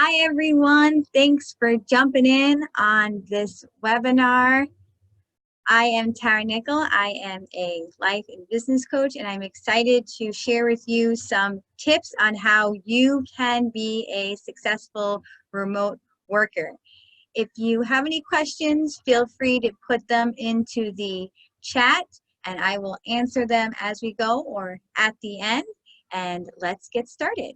Hi, everyone. Thanks for jumping in on this webinar. I am Tara Nickel. I am a life and business coach, and I'm excited to share with you some tips on how you can be a successful remote worker. If you have any questions, feel free to put them into the chat, and I will answer them as we go or at the end. And let's get started.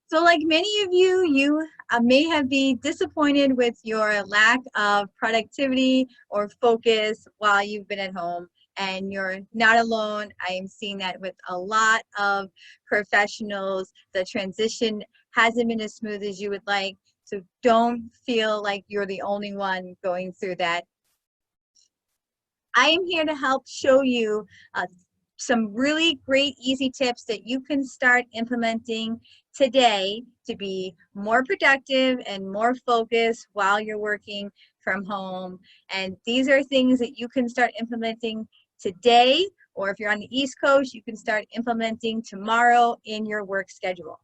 So like many of you, you may have been disappointed with your lack of productivity or focus while you've been at home, and you're not alone. I am seeing that with a lot of professionals. The transition hasn't been as smooth as you would like, so don't feel like you're the only one going through that. I am here to help show you some really great easy tips that you can start implementing today to be more productive and more focused while you're working from home. And these are things that you can start implementing today, or if you're on the East Coast, you can start implementing tomorrow in your work schedule.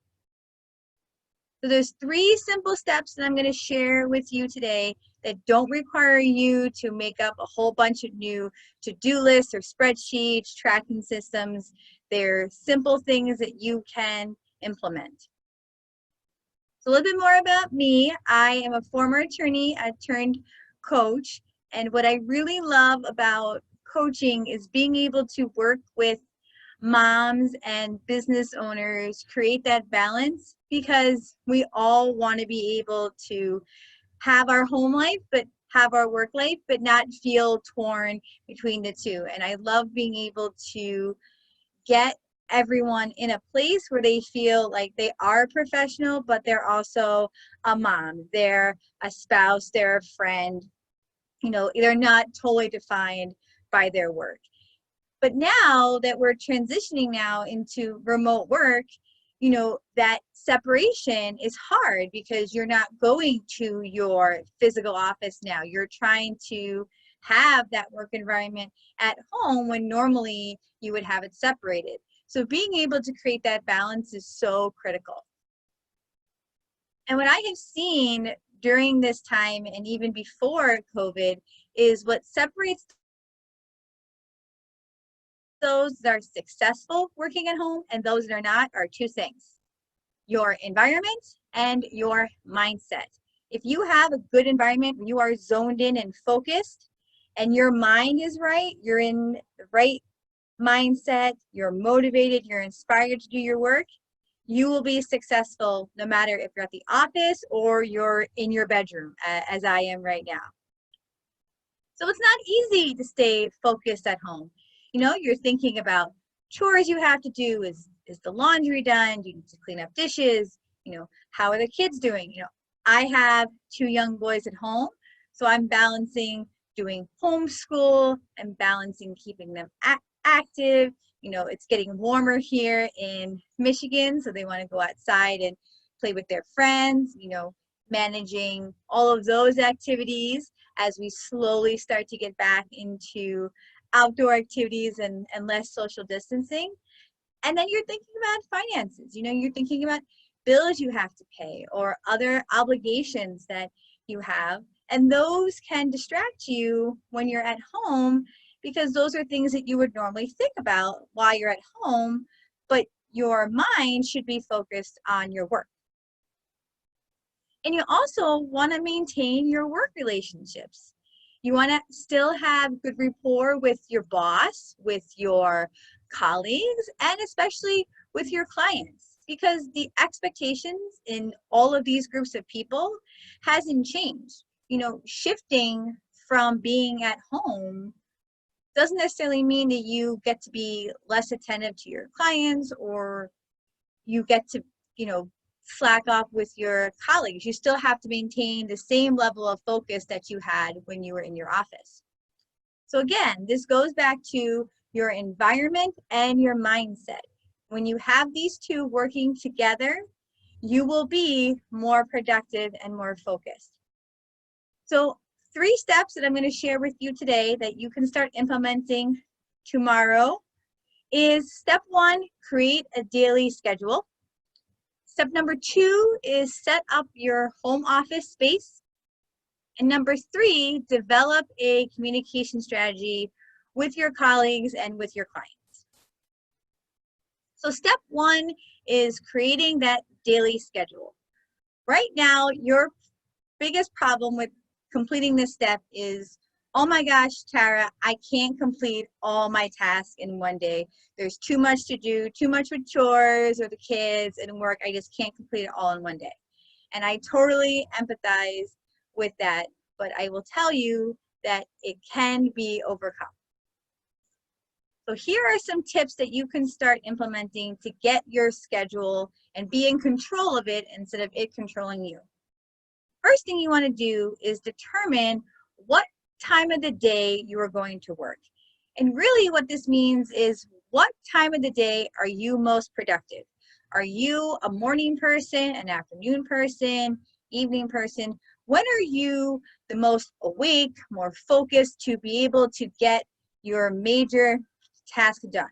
So there's 3 simple steps that I'm going to share with you today that don't require you to make up a whole bunch of new to-do lists or spreadsheets, tracking systems. They're simple things that you can implement. So a little bit more about me. I am a former attorney turned coach, and what I really love about coaching is being able to work with moms and business owners, create that balance, because we all want to be able to have our home life, but have our work life, but not feel torn between the two. And I love being able to get everyone in a place where they feel like they are a professional, but they're also a mom, they're a spouse, they're a friend. You know, they're not totally defined by their work. But now that we're transitioning now into remote work, you know, that separation is hard because you're not going to your physical office now. You're trying to have that work environment at home when normally you would have it separated. So being able to create that balance is so critical. And what I have seen during this time and even before COVID is what separates those that are successful working at home and those that are not are 2 things: your environment and your mindset. If you have a good environment, when you are zoned in and focused and your mind is right, you're in the right mindset, you're motivated, you're inspired to do your work, you will be successful no matter if you're at the office or you're in your bedroom, as I am right now. So it's not easy to stay focused at home. You know, you're thinking about chores you have to do. Is the laundry done? Do you need to clean up dishes? You know, how are the kids doing? You know, I have 2 young boys at home, so I'm balancing doing homeschool and balancing keeping them active. You know, it's getting warmer here in Michigan, so they want to go outside and play with their friends, you know, managing all of those activities as we slowly start to get back into outdoor activities and less social distancing. And then you're thinking about finances. You know, you're thinking about bills you have to pay or other obligations that you have. And those can distract you when you're at home, because those are things that you would normally think about while you're at home, but your mind should be focused on your work. And you also want to maintain your work relationships. You want to still have good rapport with your boss, with your colleagues, and especially with your clients, because the expectations in all of these groups of people hasn't changed. You know, shifting from being at home doesn't necessarily mean that you get to be less attentive to your clients or you get to, you know, slack off with your colleagues. You still have to maintain the same level of focus that you had when you were in your office. So again, this goes back to your environment and your mindset. When you have these 2 working together, you will be more productive and more focused. So 3 steps that I'm going to share with you today that you can start implementing tomorrow is: step 1, create a daily schedule. Step number 2 is set up your home office space. And number 3, develop a communication strategy with your colleagues and with your clients. So step 1 is creating that daily schedule. Right now, your biggest problem with completing this step is, oh my gosh, Tara, I can't complete all my tasks in one day. There's too much to do, too much with chores or the kids and work. I just can't complete it all in one day. And I totally empathize with that, but I will tell you that it can be overcome. So here are some tips that you can start implementing to get your schedule and be in control of it instead of it controlling you. First thing you want to do is determine what time of the day you are going to work. And really what this means is, what time of the day are you most productive? Are you a morning person, an afternoon person, evening person? When are you the most awake, more focused to be able to get your major task done?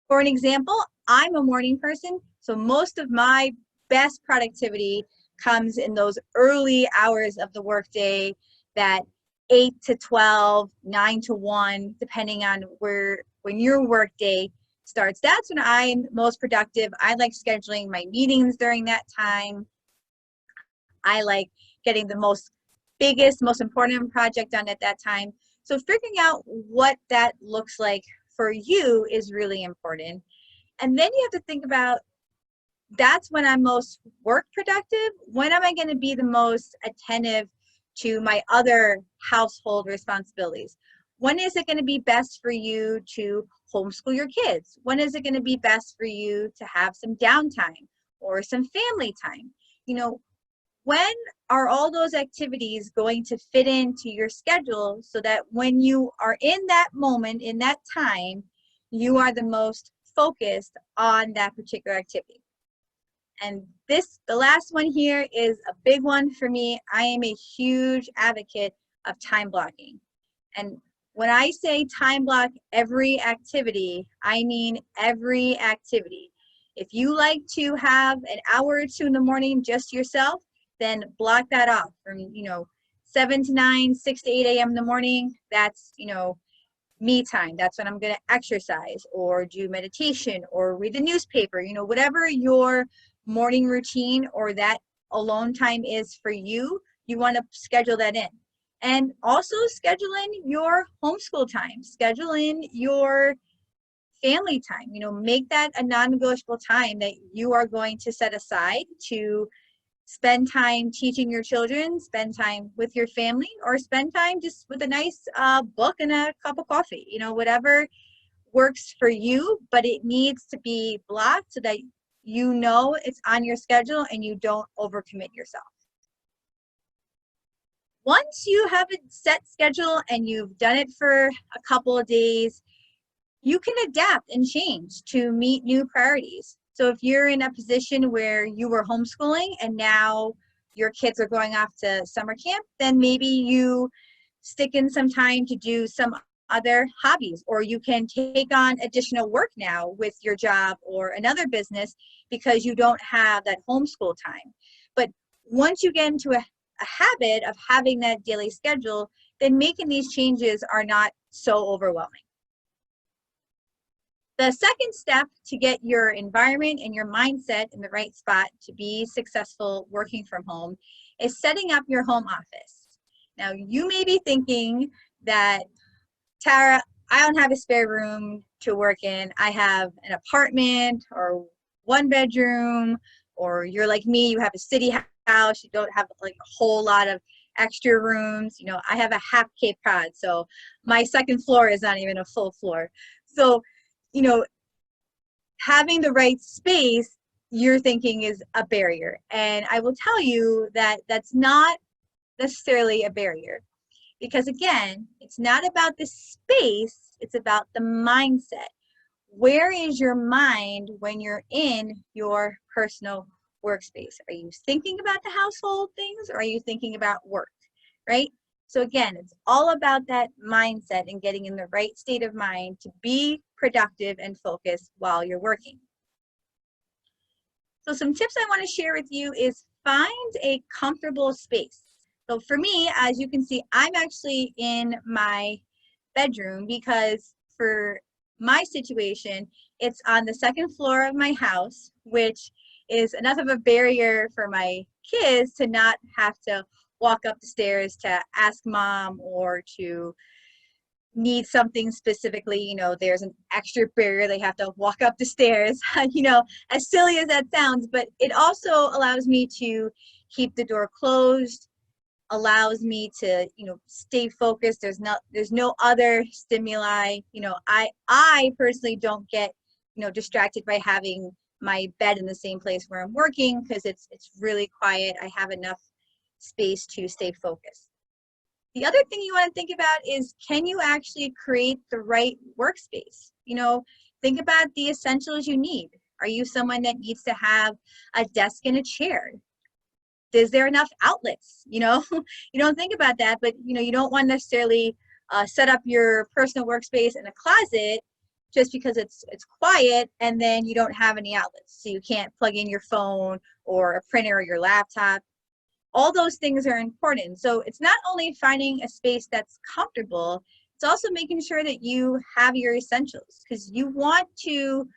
For an example, I'm a morning person, so most of my best productivity comes in those early hours of the workday, that 8 to 12, 9 to 1, depending on when your workday starts. That's when I'm most productive. I like scheduling my meetings during that time. I like getting the biggest, most important project done at that time. So figuring out what that looks like for you is really important. And then you have to think about, that's when I'm most work productive. When am I going to be the most attentive to my other household responsibilities? When is it going to be best for you to homeschool your kids? When is it going to be best for you to have some downtime or some family time? You know, when are all those activities going to fit into your schedule so that when you are in that moment, in that time, you are the most focused on that particular activity? And the last one here is a big one for me. I am a huge advocate of time blocking. And when I say time block every activity, I mean every activity. If you like to have an hour or two in the morning just yourself, then block that off from 7 to 9, 6 to 8 a.m. in the morning. That's me time. That's when I'm going to exercise or do meditation or read the newspaper. Whatever your morning routine or that alone time is for you, you want to schedule that in. And also schedule in your homeschool time, schedule in your family time. Make that a non-negotiable time that you are going to set aside to spend time teaching your children, spend time with your family, or spend time just with a nice book and a cup of coffee. Whatever works for you, but it needs to be blocked so that it's on your schedule and you don't overcommit yourself. Once you have a set schedule and you've done it for a couple of days, you can adapt and change to meet new priorities. So if you're in a position where you were homeschooling and now your kids are going off to summer camp, then maybe you stick in some time to do some other hobbies, or you can take on additional work now with your job or another business because you don't have that homeschool time. But once you get into a habit of having that daily schedule, then making these changes are not so overwhelming. The second step to get your environment and your mindset in the right spot to be successful working from home is setting up your home office. Now, you may be thinking that, Tara, I don't have a spare room to work in. I have an apartment or one bedroom, or you're like me, you have a city house, you don't have like a whole lot of extra rooms. I have a half Cape Cod, so my second floor is not even a full floor. So, having the right space, you're thinking is a barrier. And I will tell you that that's not necessarily a barrier. Because again, it's not about the space, it's about the mindset. Where is your mind when you're in your personal workspace? Are you thinking about the household things, or are you thinking about work, right? So again, it's all about that mindset and getting in the right state of mind to be productive and focused while you're working. So some tips I want to share with you is find a comfortable space. So for me, as you can see, I'm actually in my bedroom because for my situation, it's on the second floor of my house, which is enough of a barrier for my kids to not have to walk up the stairs to ask mom or to need something specifically. You know, there's an extra barrier, they have to walk up the stairs. You know, as silly as that sounds, but it also allows me to keep the door closed, allows me to, you know, stay focused. There's no other stimuli. You know, I personally don't get, you know, distracted by having my bed in the same place where I'm working, because it's really quiet. I have enough space to stay focused. The other thing you want to think about is, can you actually create the right workspace? You know, think about the essentials you need. Are you someone that needs to have a desk and a chair? Is there enough outlets? You know, you don't think about that, but you know, you don't want to necessarily set up your personal workspace in a closet just because it's quiet and then you don't have any outlets. So you can't plug in your phone or a printer or your laptop. All those things are important. So it's not only finding a space that's comfortable, it's also making sure that you have your essentials, because you want to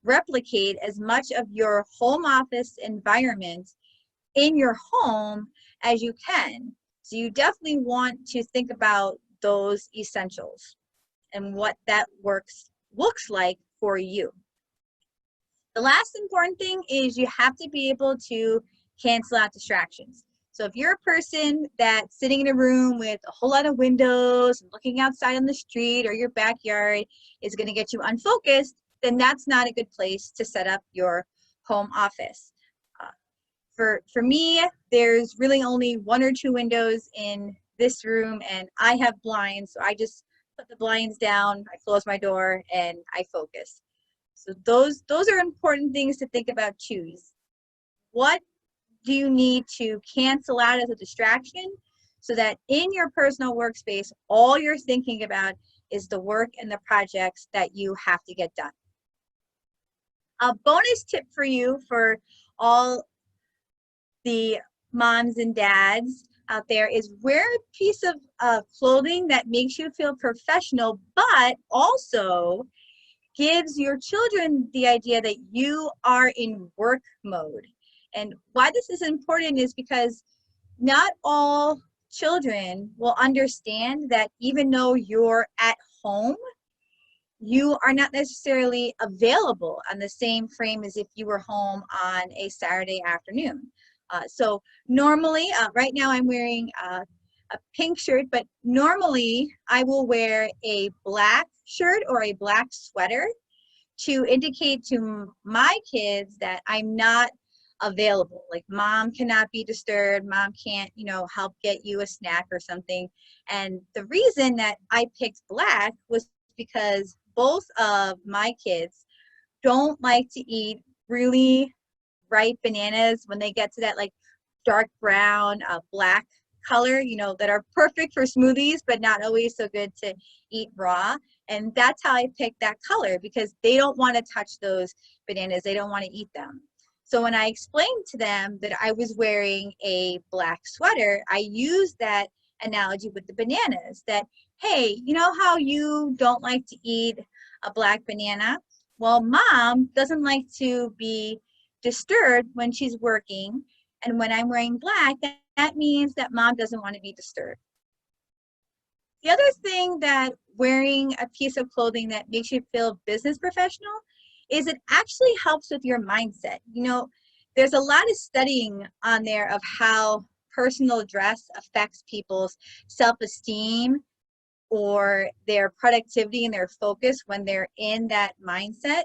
replicate as much of your home office environment in your home as you can. So you definitely want to think about those essentials and what that looks like for you. The last important thing is you have to be able to cancel out distractions. So if you're a person that's sitting in a room with a whole lot of windows and looking outside on the street or your backyard is going to get you unfocused, then that's not a good place to set up your home office. For me, there's really only 1 or 2 windows in this room, and I have blinds, so I just put the blinds down, I close my door, and I focus. So those are important things to think about too. What do you need to cancel out as a distraction so that in your personal workspace, all you're thinking about is the work and the projects that you have to get done? A bonus tip for you, for all the moms and dads out there, is wear a piece of clothing that makes you feel professional, but also gives your children the idea that you are in work mode. And why this is important is because not all children will understand that even though you're at home, you are not necessarily available on the same frame as if you were home on a Saturday afternoon. So normally, right now I'm wearing a pink shirt, but normally I will wear a black shirt or a black sweater to indicate to my kids that I'm not available. Like, mom cannot be disturbed, mom can't, you know, help get you a snack or something. And the reason that I picked black was because both of my kids don't like to eat really ripe bananas when they get to that like dark brown, black color, you know, that are perfect for smoothies, but not always so good to eat raw. And that's how I picked that color, because they don't want to touch those bananas. They don't want to eat them. So when I explained to them that I was wearing a black sweater, I used that analogy with the bananas, that, hey, you know how you don't like to eat a black banana? Well, mom doesn't like to be disturbed when she's working. And when I'm wearing black, that means that mom doesn't want to be disturbed. The other thing that wearing a piece of clothing that makes you feel business professional is it actually helps with your mindset. You know, there's a lot of studying on there of how personal dress affects people's self-esteem or their productivity and their focus when they're in that mindset.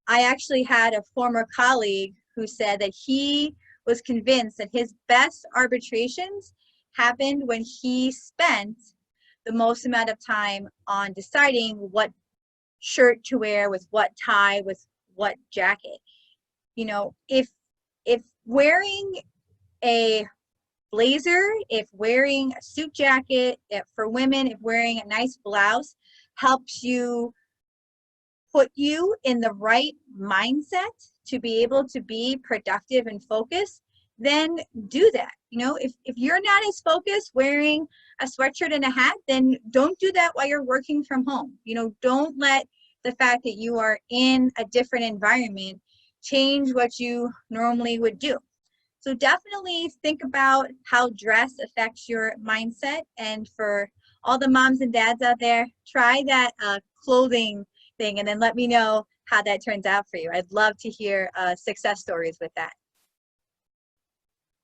I actually had a former colleague who said that he was convinced that his best arbitrations happened when he spent the most amount of time on deciding what shirt to wear with what tie, with what jacket. You know, if wearing a blazer, if wearing a suit jacket, if for women, if wearing a nice blouse helps you put you in the right mindset to be able to be productive and focused, then do that. You know, if you're not as focused wearing a sweatshirt and a hat, then don't do that while you're working from home. You know, don't let the fact that you are in a different environment change what you normally would do. So definitely think about how dress affects your mindset. And for all the moms and dads out there, try that clothing thing and then let me know how that turns out for you. I'd love to hear success stories with that.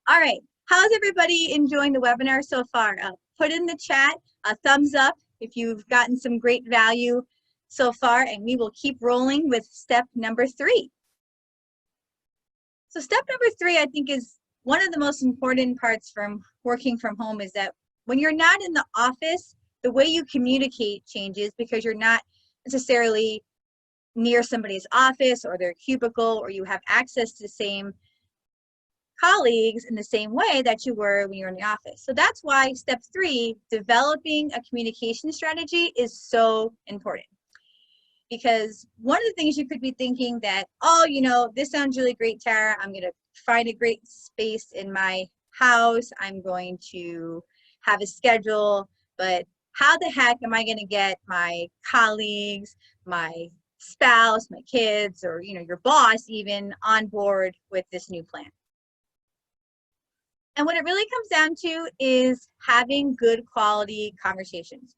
All right, how's everybody enjoying the webinar so far? Put in the chat a thumbs up if you've gotten some great value so far, and we will keep rolling with step number 3. So step number 3, I think, is one of the most important parts from working from home, is that when you're not in the office, the way you communicate changes because you're not necessarily near somebody's office or their cubicle, or you have access to the same colleagues in the same way that you were when you're in the office. So that's why step 3, developing a communication strategy, is so important. Because one of the things you could be thinking that, oh, you know, this sounds really great, Tara. I'm going to find a great space in my house. I'm going to have a schedule, but how the heck am I going to get my colleagues, my spouse, my kids, or, you know, your boss even on board with this new plan? And what it really comes down to is having good quality conversations.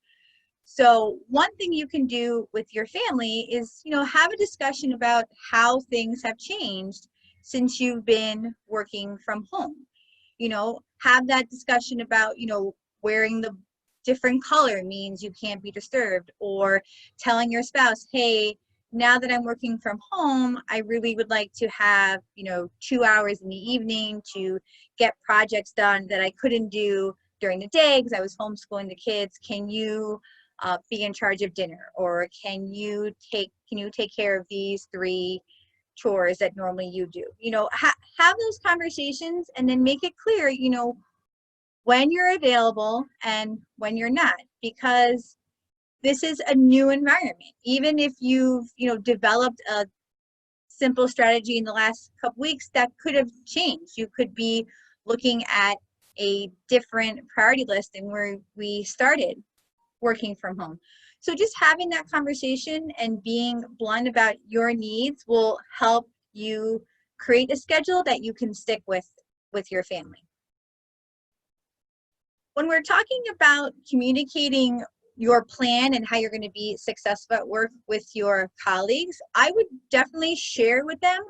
So one thing you can do with your family is, you know, have a discussion about how things have changed since you've been working from home. You know, have that discussion about, you know, wearing the different color means you can't be disturbed, or telling your spouse, hey, now that I'm working from home, I really would like to have, you know, 2 hours in the evening to get projects done that I couldn't do during the day because I was homeschooling the kids. Can you be in charge of dinner, or can you take care of these 3 chores that normally you do? You know, have those conversations and then make it clear, you know, when you're available and when you're not, because this is a new environment. Even if you've, you know, developed a simple strategy in the last couple weeks, that could have changed. You could be looking at a different priority list than where we started working from home. So just having that conversation and being blunt about your needs will help you create a schedule that you can stick with your family. When we're talking about communicating your plan and how you're going to be successful at work with your colleagues, I would definitely share with them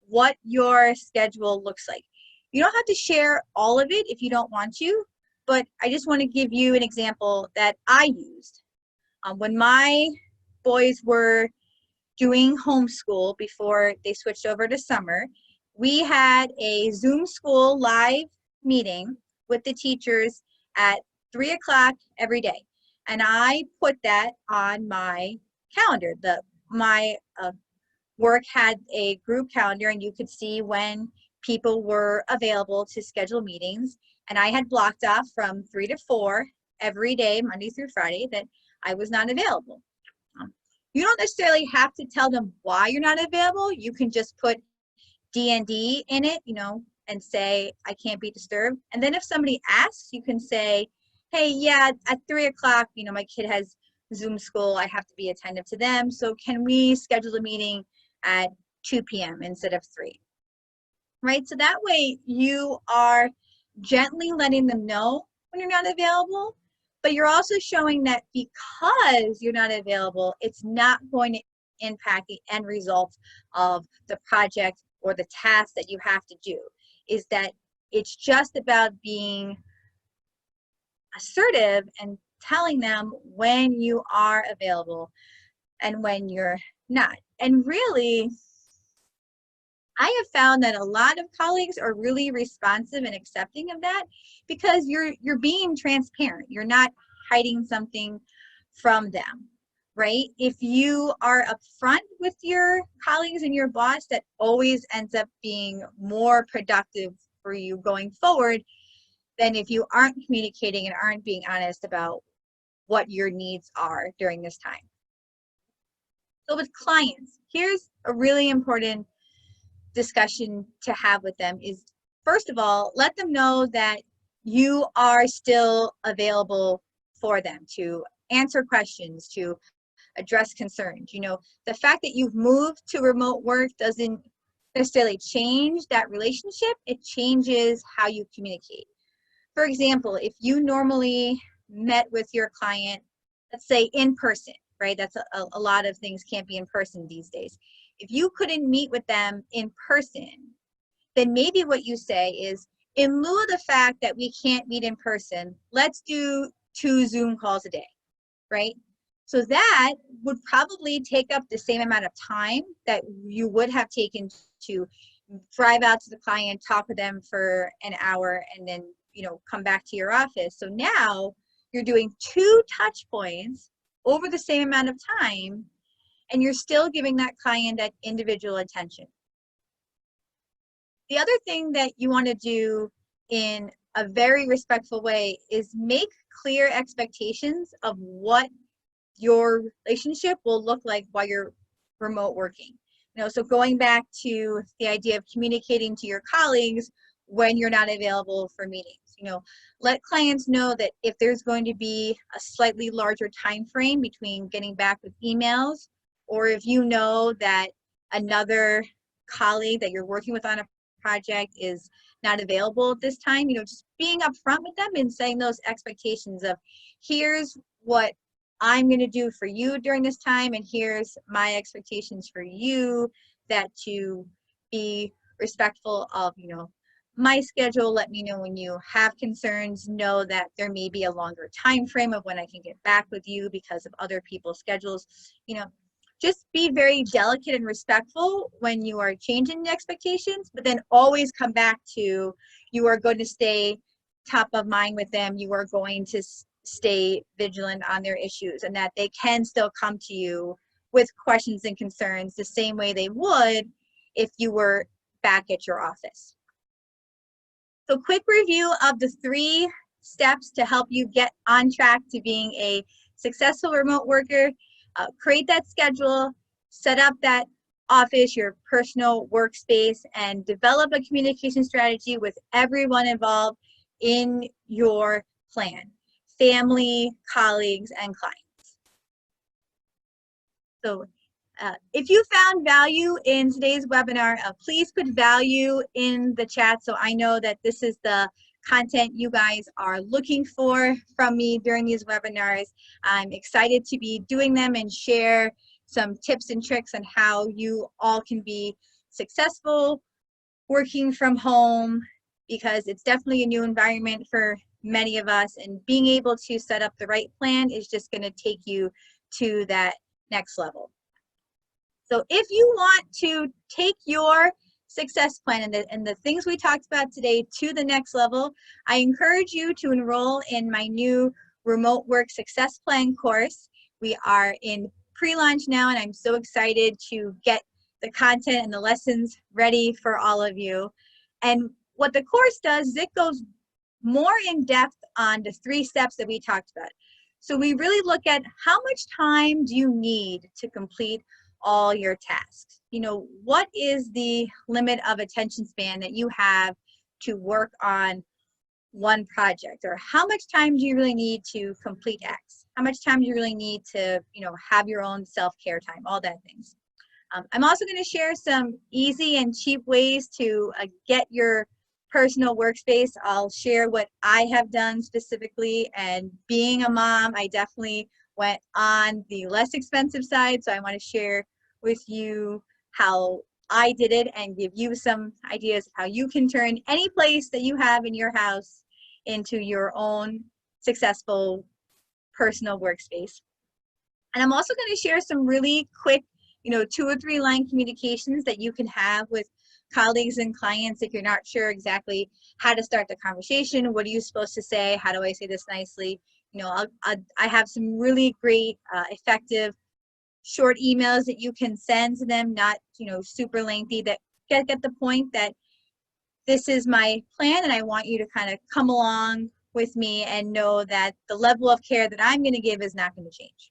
what your schedule looks like. You don't have to share all of it if you don't want to, but I just want to give you an example that I used. When my boys were doing homeschool before they switched over to summer, we had a Zoom school live meeting with the teachers at 3 o'clock every day. And I put that on my calendar. My work had a group calendar, and you could see when people were available to schedule meetings. And I had blocked off from 3 to 4 every day, Monday through Friday, that I was not available. You don't necessarily have to tell them why you're not available. You can just put D&D in it, you know, and say, I can't be disturbed. And then if somebody asks, you can say, hey, yeah, at 3 o'clock, you know, my kid has Zoom school. I have to be attentive to them. So can we schedule a meeting at 2 p.m. instead of 3? Right? So that way you are gently letting them know when you're not available, but you're also showing that because you're not available, it's not going to impact the end result of the project or the task that you have to do. Is that it's just about being assertive and telling them when you are available and when you're not. And really, I have found that a lot of colleagues are really responsive and accepting of that because you're being transparent. You're not hiding something from them, right? If you are upfront with your colleagues and your boss, that always ends up being more productive for you going forward than if you aren't communicating and aren't being honest about what your needs are during this time. So with clients, here's a really important discussion to have with them is, first of all, let them know that you are still available for them to answer questions, to address concerns. You know, the fact that you've moved to remote work doesn't necessarily change that relationship. It changes how you communicate. For example, if you normally met with your client, let's say in person, right? That's a lot of things can't be in person these days. If you couldn't meet with them in person, then maybe what you say is, in lieu of the fact that we can't meet in person, let's do 2 Zoom calls a day, right? So that would probably take up the same amount of time that you would have taken to drive out to the client, talk with them for an hour, and then, you know, come back to your office. So now you're doing 2 touch points over the same amount of time, and you're still giving that client that individual attention. The other thing that you want to do in a very respectful way is make clear expectations of what your relationship will look like while you're remote working. You know, so going back to the idea of communicating to your colleagues when you're not available for meetings. You know, let clients know that if there's going to be a slightly larger time frame between getting back with emails, or if you know that another colleague that you're working with on a project is not available at this time, you know, just being upfront with them and saying those expectations of, here's what I'm going to do for you during this time, and here's my expectations for you, that to be respectful of, you know, my schedule. Let me know when you have concerns. Know that there may be a longer time frame of when I can get back with you because of other people's schedules. You know, just be very delicate and respectful when you are changing the expectations, but then always come back to, you are going to stay top of mind with them. You are going to stay vigilant on their issues, and that they can still come to you with questions and concerns the same way they would if you were back at your office. So quick review of the 3 steps to help you get on track to being a successful remote worker. Create that schedule, set up that office, your personal workspace, and develop a communication strategy with everyone involved in your plan: family, colleagues, and clients. So if you found value in today's webinar, please put value in the chat so I know that this is the content you guys are looking for from me during these webinars. I'm excited to be doing them and share some tips and tricks on how you all can be successful working from home, because it's definitely a new environment for many of us, and being able to set up the right plan is just going to take you to that next level. So if you want to take your success plan and the things we talked about today to the next level, I encourage you to enroll in my new Remote Work Success Plan course. We are in pre-launch now, and I'm so excited to get the content and the lessons ready for all of you. And what the course does is it goes more in depth on the 3 steps that we talked about. So we really look at, how much time do you need to complete all your tasks? You know, what is the limit of attention span that you have to work on one project? Or how much time do you really need to complete X? How much time do you really need to, you know, have your own self-care time, all that things. I'm also going to share some easy and cheap ways to get your personal workspace. I'll share what I have done specifically, and being a mom, I definitely went on the less expensive side, so I want to share with you how I did it and give you some ideas of how you can turn any place that you have in your house into your own successful personal workspace. And I'm also going to share some really quick, you know, 2 or 3 line communications that you can have with colleagues and clients if you're not sure exactly how to start the conversation. What are you supposed to say? How do I say this nicely? You know, I have some really great, effective, short emails that you can send to them, not, you know, super lengthy, that get the point that this is my plan and I want you to kind of come along with me and know that the level of care that I'm going to give is not going to change.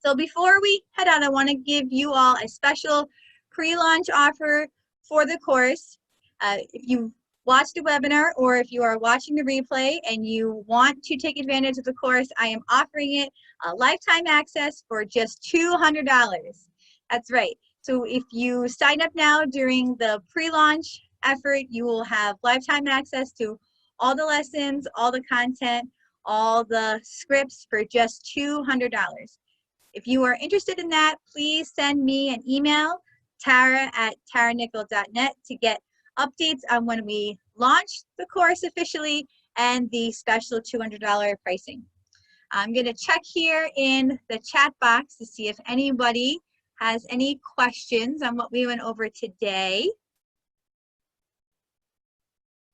So before we head out, I want to give you all a special pre-launch offer for the course. If you watched the webinar or if you are watching the replay and you want to take advantage of the course, I am offering it a lifetime access for just $200. That's right. So if you sign up now during the pre-launch effort, you will have lifetime access to all the lessons, all the content, all the scripts for just $200. If you are interested in that, please send me an email, tara@taranickel.net, to get updates on when we launch the course officially and the special $200 pricing. I'm going to check here in the chat box to see if anybody has any questions on what we went over today.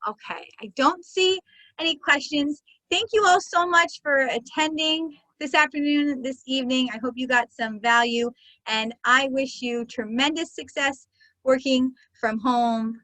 Okay, I don't see any questions. Thank you all so much for attending this afternoon, this evening. I hope you got some value, and I wish you tremendous success working from home